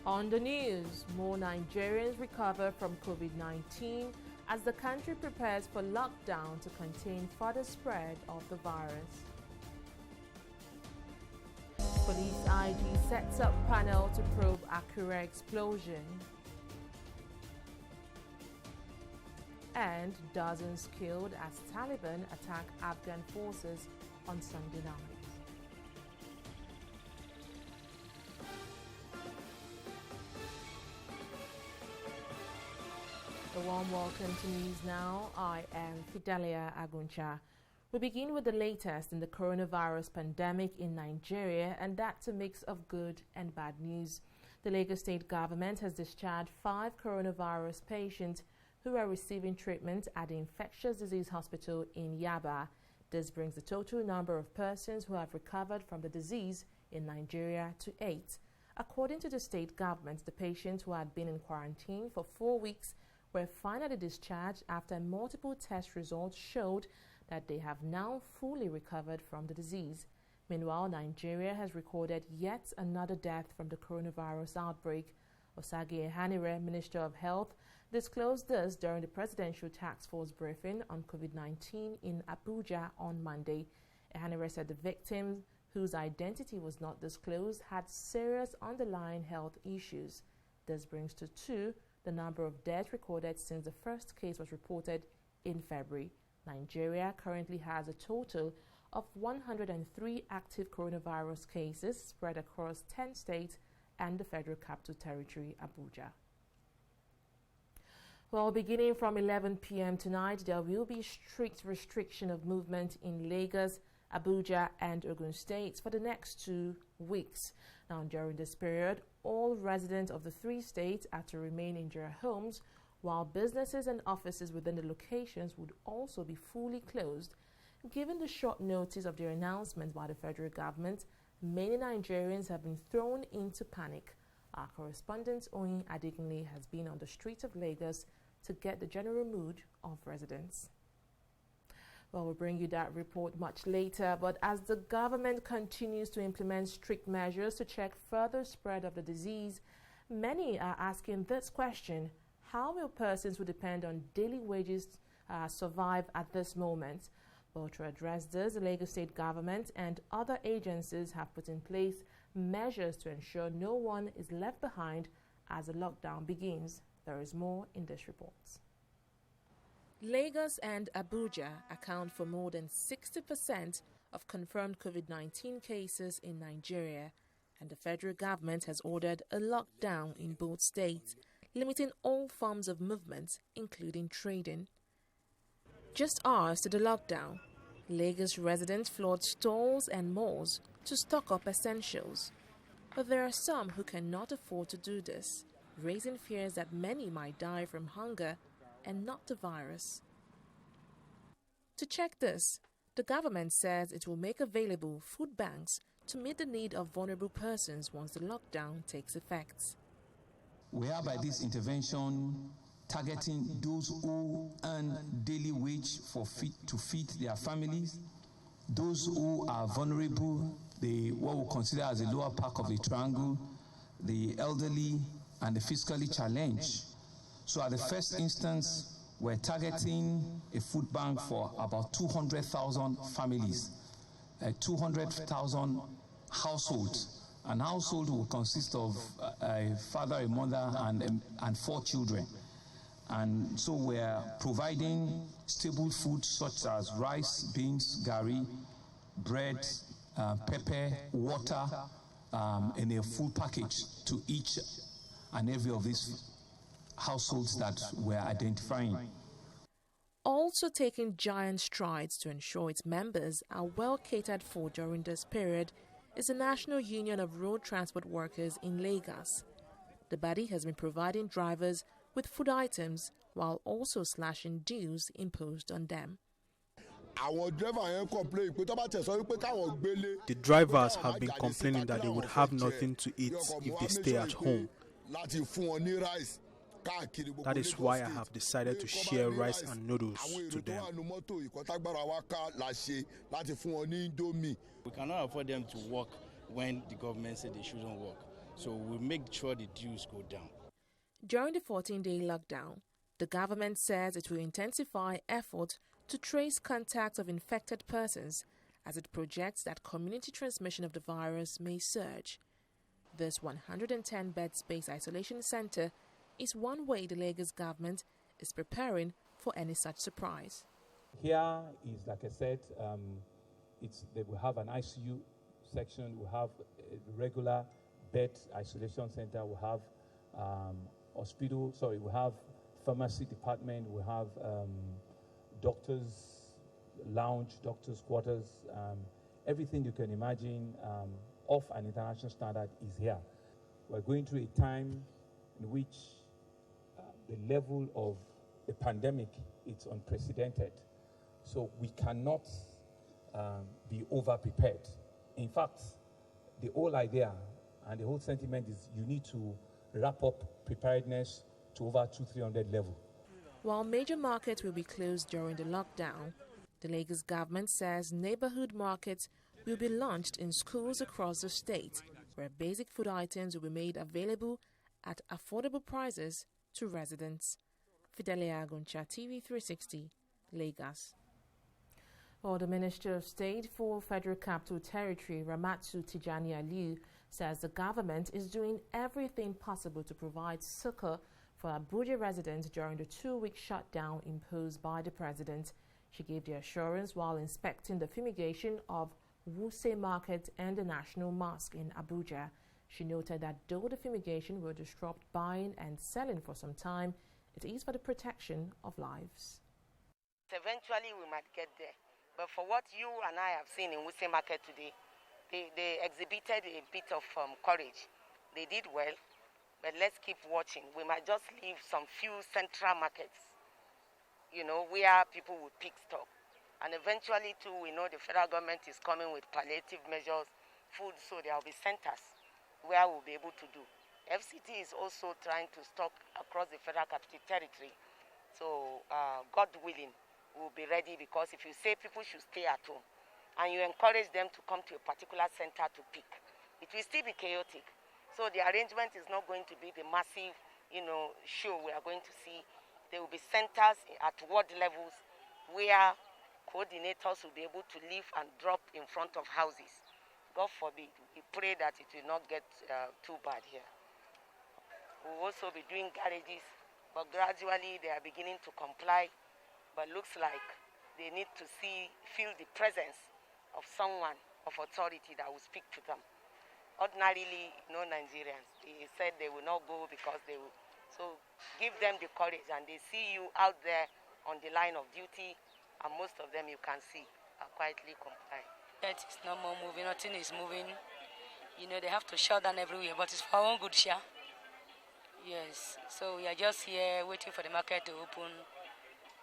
On the news, more Nigerians recover from COVID-19 as the country prepares for lockdown to contain further spread of the virus. Police IG sets up panel to probe Akure explosion. And dozens killed as Taliban attack Afghan forces on Sunday night. A warm welcome to News Now. I am Fidelia Aguncha. We begin with the latest in the coronavirus pandemic in Nigeria, and that's a mix of good and bad news. The Lagos state government has discharged 5 coronavirus patients who are receiving treatment at the infectious disease hospital in Yaba. This brings the total number of persons who have recovered from the disease in Nigeria to 8. According to the state government, the patients who had been in quarantine for 4 weeks were finally discharged after multiple test results showed that they have now fully recovered from the disease. Meanwhile, Nigeria has recorded yet another death from the coronavirus outbreak. Osage Ehanire, Minister of Health, disclosed this during the Presidential Task Force briefing on COVID-19 in Abuja on Monday. Ehanire said the victims, whose identity was not disclosed, had serious underlying health issues. This brings to 2 the number of deaths recorded since the first case was reported in February. Nigeria currently has a total of 103 active coronavirus cases spread across 10 states and the Federal Capital Territory, Abuja. Well, beginning from 11 p.m. tonight, there will be strict restriction of movement in Lagos, Abuja and Ogun states for the next 2 weeks. Now, during this period, all residents of the 3 states are to remain in their homes, while businesses and offices within the locations would also be fully closed. Given the short notice of their announcement by the federal government, many Nigerians have been thrown into panic. Our correspondent Oyin Adigunle has been on the streets of Lagos to get the general mood of residents. Well, we'll bring you that report much later, but as the government continues to implement strict measures to check further spread of the disease, many are asking this question: how will persons who depend on daily wages survive at this moment? Well, to address this, the Lagos state government and other agencies have put in place measures to ensure no one is left behind as the lockdown begins. There is more in this report. Lagos and Abuja account for more than 60% of confirmed COVID-19 cases in Nigeria, and the federal government has ordered a lockdown in both states, limiting all forms of movement, including trading. Just hours to the lockdown, Lagos residents flood stores and malls to stock up essentials. But there are some who cannot afford to do this, raising fears that many might die from hunger and not the virus. To check this, the government says it will make available food banks to meet the need of vulnerable persons once the lockdown takes effect. Whereby this intervention targeting those who earn daily wage to feed their families, those who are vulnerable, what we consider as the lower part of the triangle, the elderly and the fiscally challenged. So at the first instance, we're targeting a food bank for about 200,000 families, 200,000 households. An household will consist of a father, a mother, and 4 children. And so we're providing stable foods such as rice, beans, gari, bread, pepper, water, in a full package to each and every of these households that we're identifying. Also taking giant strides to ensure its members are well catered for during this period is the National Union of Road Transport Workers in Lagos. The body has been providing drivers with food items while also slashing dues imposed on them. The drivers have been complaining that they would have nothing to eat if they stay at home. That is why I have decided to share rice and noodles to them. We cannot afford them to work when the government said they shouldn't work. So we make sure the dues go down. During the 14-day lockdown, the government says it will intensify efforts to trace contacts of infected persons as it projects that community transmission of the virus may surge. This 110-bed space isolation center is one way the Lagos government is preparing for any such surprise. Here is, like I said, they will have an ICU section, we'll have a regular bed isolation center, we'll have we'll have pharmacy department, we'll have doctors' lounge, doctors' quarters, everything you can imagine of an international standard is here. We're going through a time in which the level of the pandemic is unprecedented. So we cannot be over-prepared. In fact, the whole idea and the whole sentiment is you need to wrap up preparedness to over 200-300 level. While major markets will be closed during the lockdown, the Lagos government says neighborhood markets will be launched in schools across the state, where basic food items will be made available at affordable prices to residents. Fidelia Aguncha, TV360, Lagos. Well, the Minister of State for Federal Capital Territory, Ramatsu Tijani Aliu, says the government is doing everything possible to provide succor for Abuja residents during the 2-week shutdown imposed by the president. She gave the assurance while inspecting the fumigation of Wuse Market and the National Mosque in Abuja. She noted that though the fumigation will disrupt buying and selling for some time, it is for the protection of lives. Eventually we might get there. But for what you and I have seen in Wuse Market today, they exhibited a bit of courage. They did well, but let's keep watching. We might just leave some few central markets, where people will pick stock. And eventually, too, we know the federal government is coming with palliative measures, food, so there will be centers where we'll be able to do. FCT is also trying to stock across the federal capital territory. So, God willing, we'll be ready, because if you say people should stay at home and you encourage them to come to a particular center to pick, it will still be chaotic. So the arrangement is not going to be the massive, show we are going to see. There will be centers at ward levels where coordinators will be able to live and drop in front of houses. God forbid, we pray that it will not get too bad here. We'll also be doing garages, but gradually they are beginning to comply. But looks like they need to feel the presence of someone of authority that will speak to them. Ordinarily, Nigerians, they said they will not go because they will. So give them the courage, and they see you out there on the line of duty, and most of them you can see are quietly complying. It is no more moving, nothing is moving. They have to shut down everywhere, but it's for our own good share. Yes, so we are just here waiting for the market to open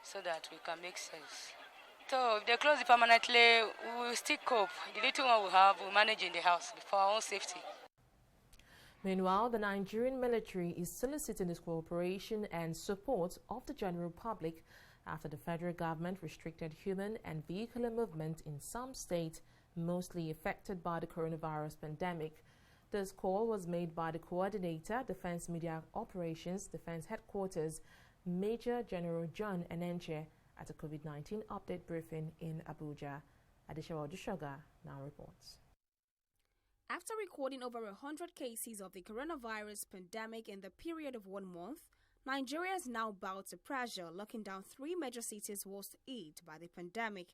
so that we can make sense. So if they close it permanently, we will still cope. The little one we have, we manage in the house for our own safety. Meanwhile, the Nigerian military is soliciting the cooperation and support of the general public after the federal government restricted human and vehicular movement in some states mostly affected by the coronavirus pandemic. This call was made by the Coordinator, Defense Media Operations, Defense Headquarters, Major General John Enenche, at a COVID-19 update briefing in Abuja. Adeshawa Odushoga now reports. After recording over 100 cases of the coronavirus pandemic in the period of 1 month, Nigeria is now bowed to pressure, locking down 3 major cities worst hit by the pandemic.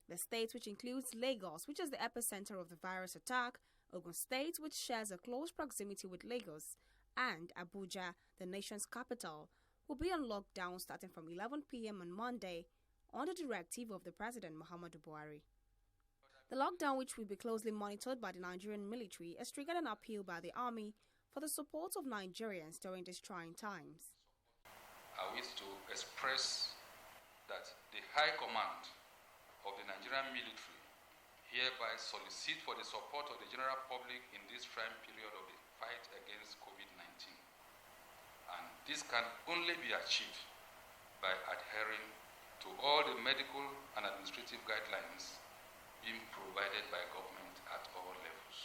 The state, which includes Lagos, which is the epicenter of the virus attack, Ogun State, which shares a close proximity with Lagos, and Abuja, the nation's capital, will be on lockdown starting from 11 p.m. on Monday, on the directive of the President Muhammadu Buhari. The lockdown, which will be closely monitored by the Nigerian military, has triggered an appeal by the army for the support of Nigerians during these trying times. I wish to express that the High Command of the Nigerian military hereby solicit for the support of the general public in this trying period of the fight against COVID-19. And this can only be achieved by adhering to all the medical and administrative guidelines being provided by government at all levels.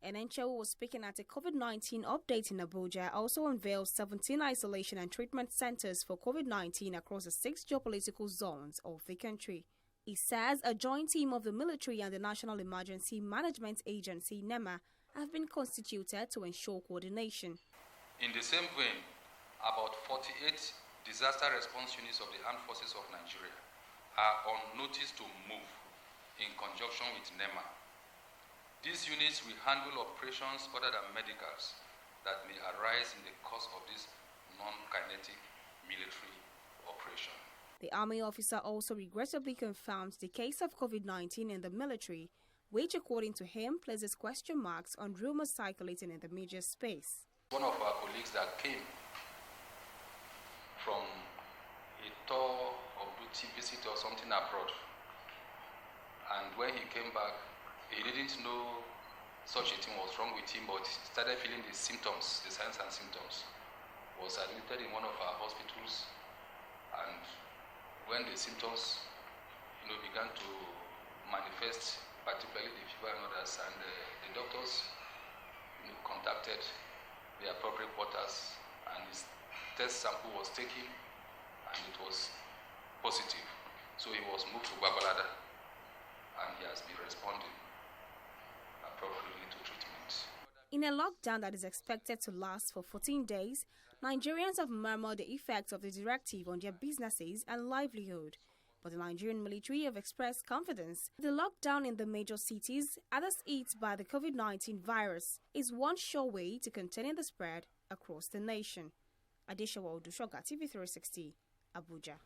Enenche, who was speaking at a COVID-19 update in Abuja, also unveiled 17 isolation and treatment centers for COVID-19 across the 6 geopolitical zones of the country. He says a joint team of the military and the National Emergency Management Agency, NEMA, have been constituted to ensure coordination. In the same vein, about 48 disaster response units of the Armed Forces of Nigeria are on notice to move in conjunction with NEMA. These units will handle operations other than medicals that may arise in the course of this non-kinetic military operation. The Army officer also regrettably confirmed the case of COVID-19 in the military, which, according to him, places question marks on rumors circulating in the media space. One of our colleagues that came from a tour of duty visit or something abroad, and when he came back, he didn't know such a thing was wrong with him, but started feeling the symptoms, the signs and symptoms. Was admitted in one of our hospitals, and when the symptoms, began to manifest, particularly the fever and others, and the doctors, contacted the appropriate quarters, and his test sample was taken, and it was positive. So he was moved to Babalada, and he has been responding appropriately to treatment. In a lockdown that is expected to last for 14 days, Nigerians have murmured the effects of the directive on their businesses and livelihood. But the Nigerian military have expressed confidence the lockdown in the major cities, others hit by the COVID-19 virus, is one sure way to containing the spread across the nation. Adeshawa Odushoga, TV360, Abuja.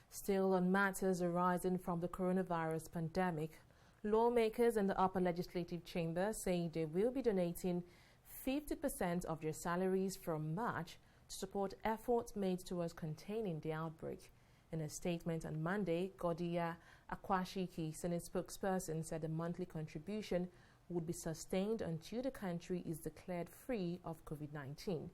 Still on matters arising from the coronavirus pandemic, lawmakers in the upper legislative chamber say they will be donating 50% of their salaries from March to support efforts made towards containing the outbreak. In a statement on Monday, Godiya Akwashiki, Senate spokesperson, said the monthly contribution would be sustained until the country is declared free of COVID-19.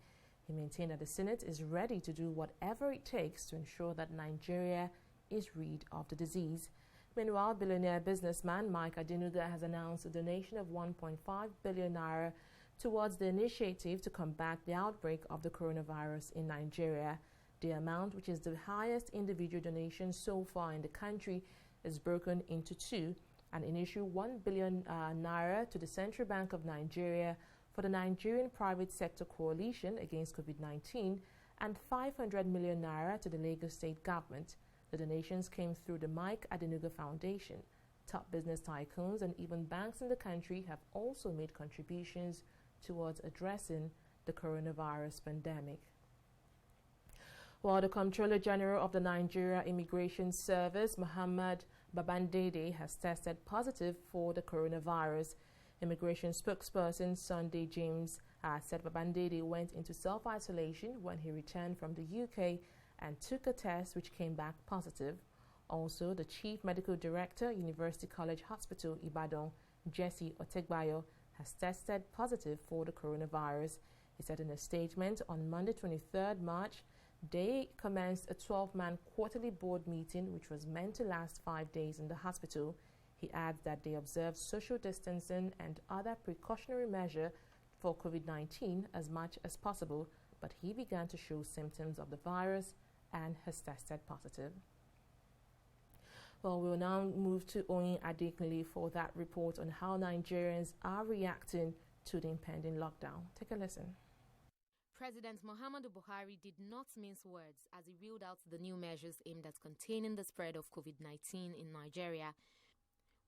He maintained that the Senate is ready to do whatever it takes to ensure that Nigeria is rid of the disease. Meanwhile, billionaire businessman Mike Adenuga has announced a donation of 1.5 billion naira towards the initiative to combat the outbreak of the coronavirus in Nigeria. The amount, which is the highest individual donation so far in the country, is broken into two: an initial 1 billion naira to the Central Bank of Nigeria for the Nigerian Private Sector Coalition Against COVID-19 and 500 million naira to the Lagos State Government. The donations came through the Mike Adenuga Foundation. Top business tycoons and even banks in the country have also made contributions towards addressing the coronavirus pandemic. While the Comptroller General of the Nigeria Immigration Service, Muhammad Babandede, has tested positive for the coronavirus, immigration spokesperson Sunday James said Babandede went into self-isolation when he returned from the UK and took a test which came back positive. Also, the Chief Medical Director, University College Hospital, Ibadan, Jesse Otegbayo, has tested positive for the coronavirus. He said in a statement on Monday, 23rd March, they commenced a 12-man quarterly board meeting which was meant to last 5 days in the hospital. He adds that they observed social distancing and other precautionary measures for COVID-19 as much as possible, but he began to show symptoms of the virus and has tested positive. Well, we'll now move to Oyin Adekunle for that report on how Nigerians are reacting to the impending lockdown. Take a listen. President Muhammadu Buhari did not mince words as he reeled out the new measures aimed at containing the spread of COVID-19 in Nigeria.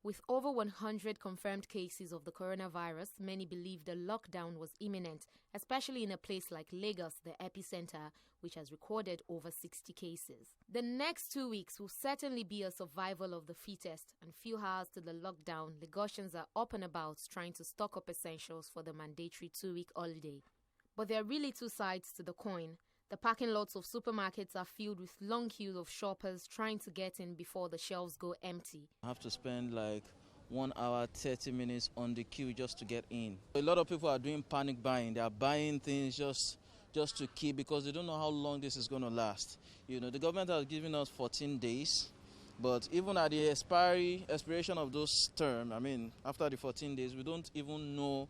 With over 100 confirmed cases of the coronavirus, many believed a lockdown was imminent, especially in a place like Lagos, the epicenter, which has recorded over 60 cases. The next 2 weeks will certainly be a survival of the fittest, and few hours to the lockdown, Lagosians are up and about trying to stock up essentials for the mandatory 2-week holiday. But there are really two sides to the coin. The parking lots of supermarkets are filled with long queues of shoppers trying to get in before the shelves go empty. I have to spend like 1 hour, 30 minutes on the queue just to get in. A lot of people are doing panic buying. They are buying things just to keep because they don't know how long this is going to last. The government has given us 14 days But even at the expiration of those terms, I mean, after the 14 days, we don't even know,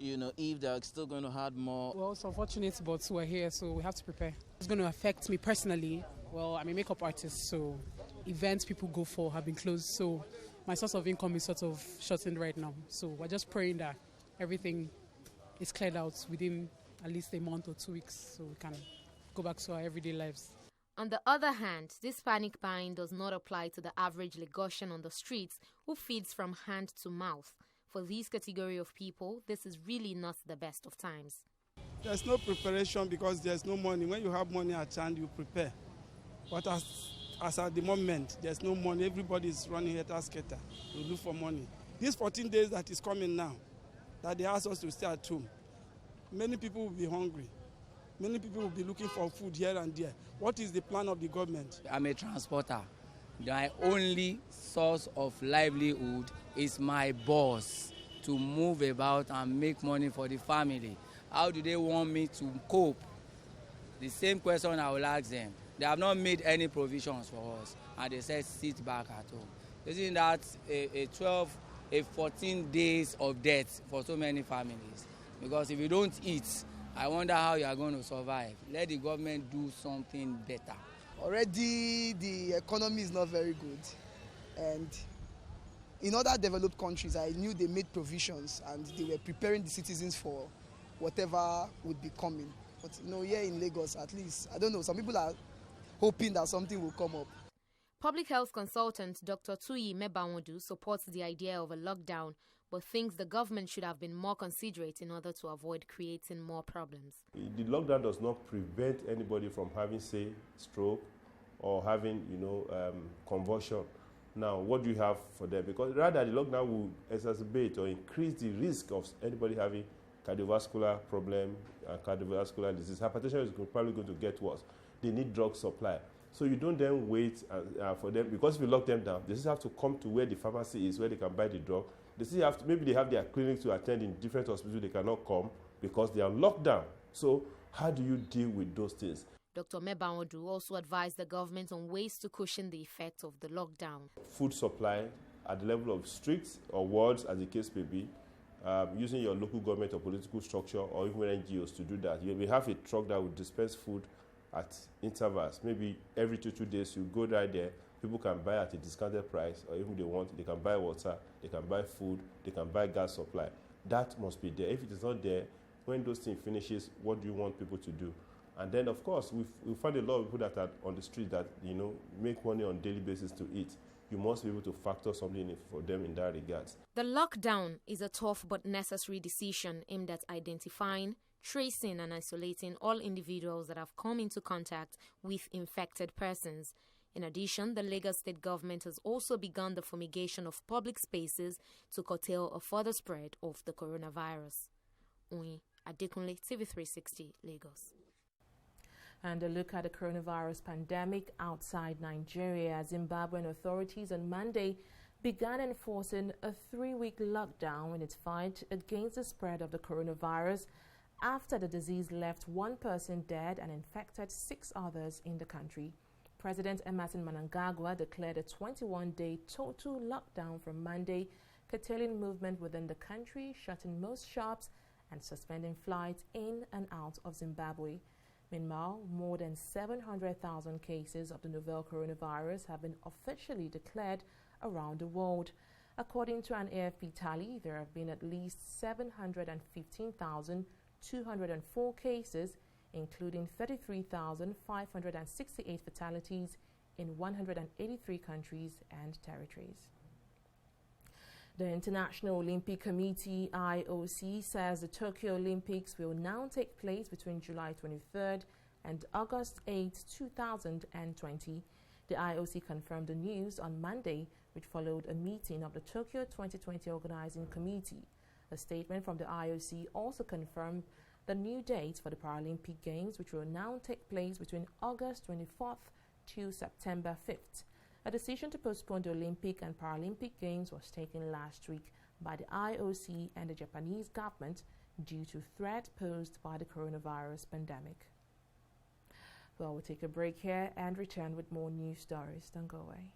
if they're still going to add more. Well, it's unfortunate, but we're here, so we have to prepare. It's going to affect me personally. Well, I'm a makeup artist, so events people go for have been closed, so my source of income is sort of shortened right now. So we're just praying that everything is cleared out within at least a month or 2 weeks, so we can go back to our everyday lives. On the other hand, this panic buying does not apply to the average Lagosian on the streets who feeds from hand to mouth. For this category of people, this is really not the best of times. There's no preparation because there's no money. When you have money at hand, you prepare. But as at the moment, there's no money. Everybody is running head-to-head to look for money. These 14 days that is coming now, that they ask us to stay at home, many people will be hungry. Many people will be looking for food here and there. What is the plan of the government? I'm a transporter. My only source of livelihood is my boss to move about and make money for the family. How do they want me to cope? The same question I will ask them. They have not made any provisions for us, and they said sit back at home. Isn't that a 14 days of death for so many families? Because if you don't eat, I wonder how you are going to survive. Let the government do something better. Already the economy is not very good, and in other developed countries I knew they made provisions and they were preparing the citizens for whatever would be coming. But here in Lagos, at least, I don't know, some people are hoping that something will come up. Public health consultant Dr. Tuyi Mebawodu supports the idea of a lockdown, but thinks the government should have been more considerate in order to avoid creating more problems. The lockdown does not prevent anybody from having, say, stroke or having, convulsion. Now, what do you have for them? Because rather, the lockdown will exacerbate or increase the risk of anybody having cardiovascular problem and cardiovascular disease. Hypertension is probably going to get worse. They need drug supply. So you don't then wait for them, because if you lock them down, they just have to come to where the pharmacy is, where they can buy the drug. They still have to, maybe they have their clinics to attend in different hospitals, they cannot come because they are locked down. So how do you deal with those things? Dr. Mebawodu also advised the government on ways to cushion the effect of the lockdown. Food supply at the level of streets or wards, as the case may be, using your local government or political structure or even NGOs to do that. You may have a truck that will dispense food at intervals. Maybe every 2 days you go right there, people can buy at a discounted price, or even they can buy water, they can buy food, they can buy gas supply. That must be there. If it is not there, when those things finishes, what do you want people to do? And then, of course, we find a lot of people that are on the street that, make money on a daily basis to eat. You must be able to factor something in for them in that regard. The lockdown is a tough but necessary decision aimed at identifying, tracing and isolating all individuals that have come into contact with infected persons. In addition, the Lagos state government has also begun the fumigation of public spaces to curtail a further spread of the coronavirus. Oyin Adekunle, TV360, Lagos. And a look at the coronavirus pandemic outside Nigeria. Zimbabwean authorities on Monday began enforcing a 3-week lockdown in its fight against the spread of the coronavirus after the disease left 1 person dead and infected 6 others in the country. President Emerson Mnangagwa declared a 21-day total lockdown from Monday, curtailing movement within the country, shutting most shops and suspending flights in and out of Zimbabwe. Meanwhile, more than 700,000 cases of the novel coronavirus have been officially declared around the world. According to an AFP tally, there have been at least 715,204 cases, including 33,568 fatalities in 183 countries and territories. The International Olympic Committee, IOC, says the Tokyo Olympics will now take place between July 23rd and August 8, 2020. The IOC confirmed the news on Monday, which followed a meeting of the Tokyo 2020 Organizing Committee. A statement from the IOC also confirmed the new dates for the Paralympic Games, which will now take place between August 24th to September 5th. A decision to postpone the Olympic and Paralympic Games was taken last week by the IOC and the Japanese government due to threat posed by the coronavirus pandemic. Well, we'll take a break here and return with more news stories. Don't go away.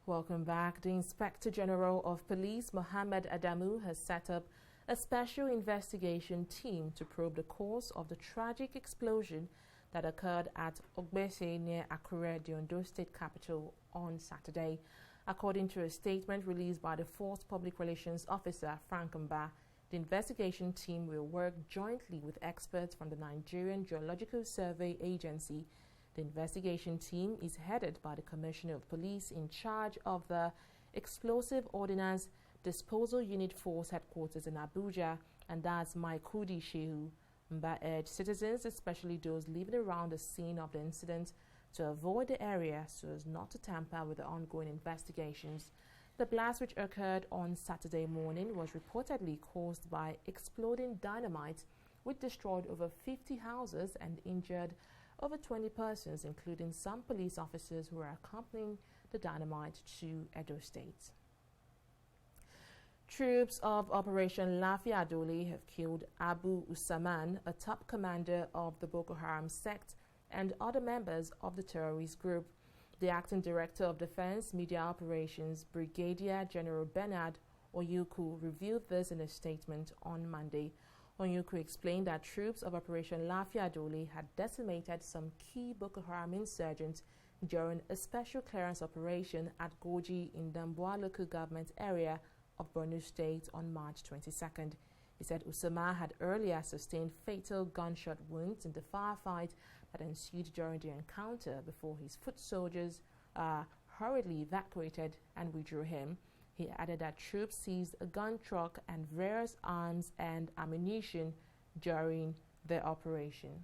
Welcome back. The Inspector General of Police, Mohammed Adamu, has set up a special investigation team to probe the cause of the tragic explosion that occurred at Ogbese near Akure, the Ondo State capital, on Saturday. According to a statement released by the Force Public Relations Officer, Frank Mba, the investigation team will work jointly with experts from the Nigerian Geological Survey Agency. The investigation team is headed by the Commissioner of Police in charge of the Explosive Ordnance Disposal Unit Force headquarters in Abuja, and that's Maikudi Shehu. Mba urged citizens, especially those living around the scene of the incident, to avoid the area so as not to tamper with the ongoing investigations. The blast, which occurred on Saturday morning, was reportedly caused by exploding dynamite, which destroyed over 50 houses and injured over 20 persons, including some police officers who were accompanying the dynamite to Edo State. Troops of Operation Lafia Adole have killed Abu Usaman, a top commander of the Boko Haram sect, and other members of the terrorist group. The acting director of Defense Media Operations, Brigadier General Bernard Oyuku, revealed this in a statement on Monday. Oyuku explained that troops of Operation Lafia Adole had decimated some key Boko Haram insurgents during a special clearance operation at Goji in Damboa local government area of Borno State on March 22nd. He said Usama had earlier sustained fatal gunshot wounds in the firefight that ensued during the encounter before his foot soldiers hurriedly evacuated and withdrew him. He added that troops seized a gun truck and various arms and ammunition during the operation.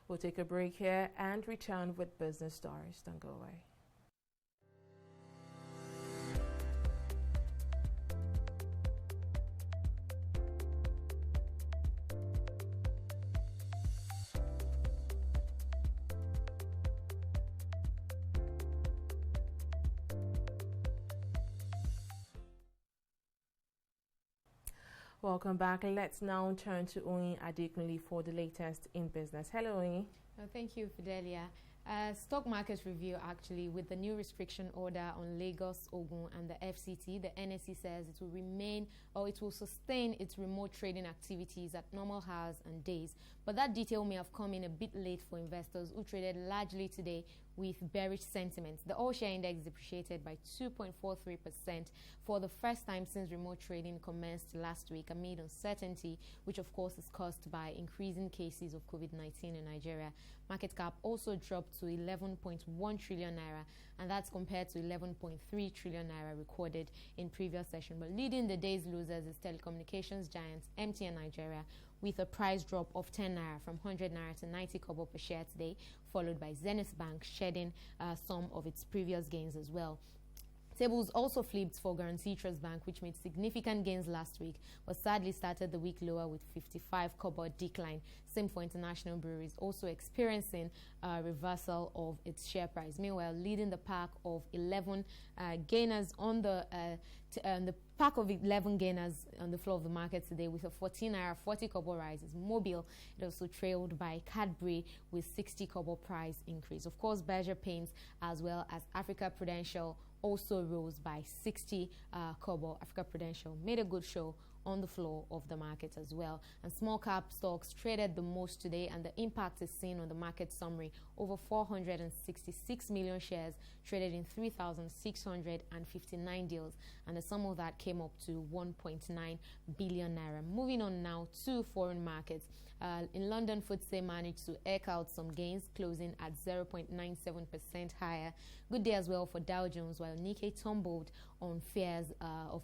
We'll take a break here and return with business stories. Don't go away. Welcome back. Let's now turn to Oyin Adekunle for the latest in business. Hello, Oyin. Thank you, Fidelia. Stock market review, actually, with the new restriction order on Lagos, Ogun, and the FCT, the NSE says it will remain, or it will sustain its remote trading activities at normal hours and days. But that detail may have come in a bit late for investors who traded largely today with bearish sentiments. The all-share index depreciated by 2.43% for the first time since remote trading commenced last week amid uncertainty, which of course is caused by increasing cases of COVID-19 in Nigeria. Market cap also dropped to 11.1 trillion naira, and that's compared to 11.3 trillion naira recorded in previous session. But leading the day's losers is telecommunications giant MTN Nigeria, with a price drop of 10 naira from 100 naira to 90 kobo per share today, followed by Zenith Bank shedding some of its previous gains as well. Tables also flipped for Guarantee Trust Bank, which made significant gains last week, but sadly started the week lower with 55 kobo decline. Same for International Breweries, also experiencing a reversal of its share price. Meanwhile, leading the pack of 11 gainers on the pack of 11 gainers on the floor of the market today with a 14 naira 40 kobo rise is Mobile. It also trailed by Cadbury with 60 kobo price increase. Of course, Berger Paints as well as Africa Prudential also rose by 60 kobo. Africa Prudential made a good show on the floor of the market as well. And small cap stocks traded the most today, and the impact is seen on the market summary. Over 466 million shares traded in 3,659 deals, and the sum of that came up to 1.9 billion naira. Moving on now to foreign markets. In London, FTSE managed to eke out some gains, closing at 0.97% higher. Good day as well for Dow Jones, while Nikkei tumbled on fears of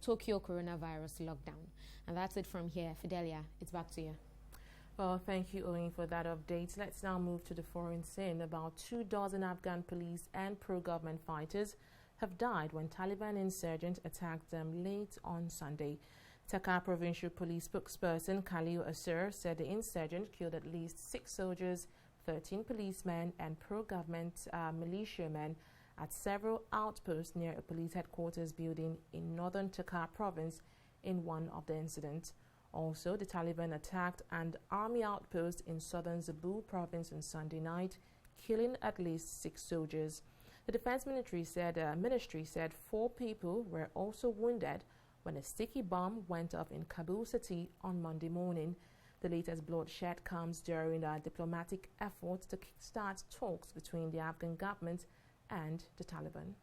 Tokyo coronavirus lockdown. And that's it from here. Fidelia, it's back to you. Well, thank you, Oyin, for that update. Let's now move to the foreign scene. About 24 Afghan police and pro-government fighters have died when Taliban insurgents attacked them late on Sunday. Taka Provincial Police spokesperson Khalil Asir said the insurgent killed at least 6 soldiers, 13 policemen, and pro-government militiamen at several outposts near a police headquarters building in northern Taka province in one of the incidents. Also, the Taliban attacked an army outpost in southern Zabul province on Sunday night, killing at least 6 soldiers. The Defense Ministry said 4 people were also wounded when a sticky bomb went off in Kabul city on Monday morning. The latest bloodshed comes during a diplomatic effort to kickstart talks between the Afghan government and the Taliban.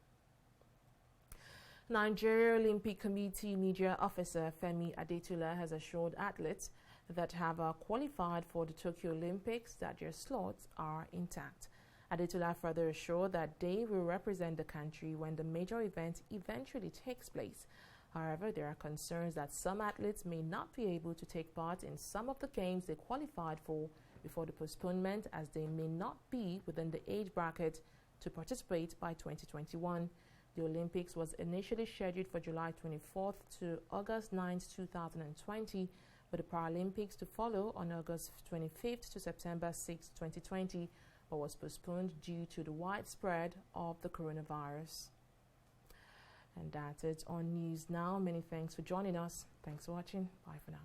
Nigeria Olympic Committee media officer Femi Adetola has assured athletes that have qualified for the Tokyo Olympics that their slots are intact. Adetola further assured that they will represent the country when the major event eventually takes place. However, there are concerns that some athletes may not be able to take part in some of the games they qualified for before the postponement, as they may not be within the age bracket to participate by 2021. The Olympics was initially scheduled for July 24th to August 9th, 2020, with the Paralympics to follow on August 25th to September 6th, 2020, but was postponed due to the widespread of the coronavirus. And that's it on News Now. Many thanks for joining us. Thanks for watching. Bye for now.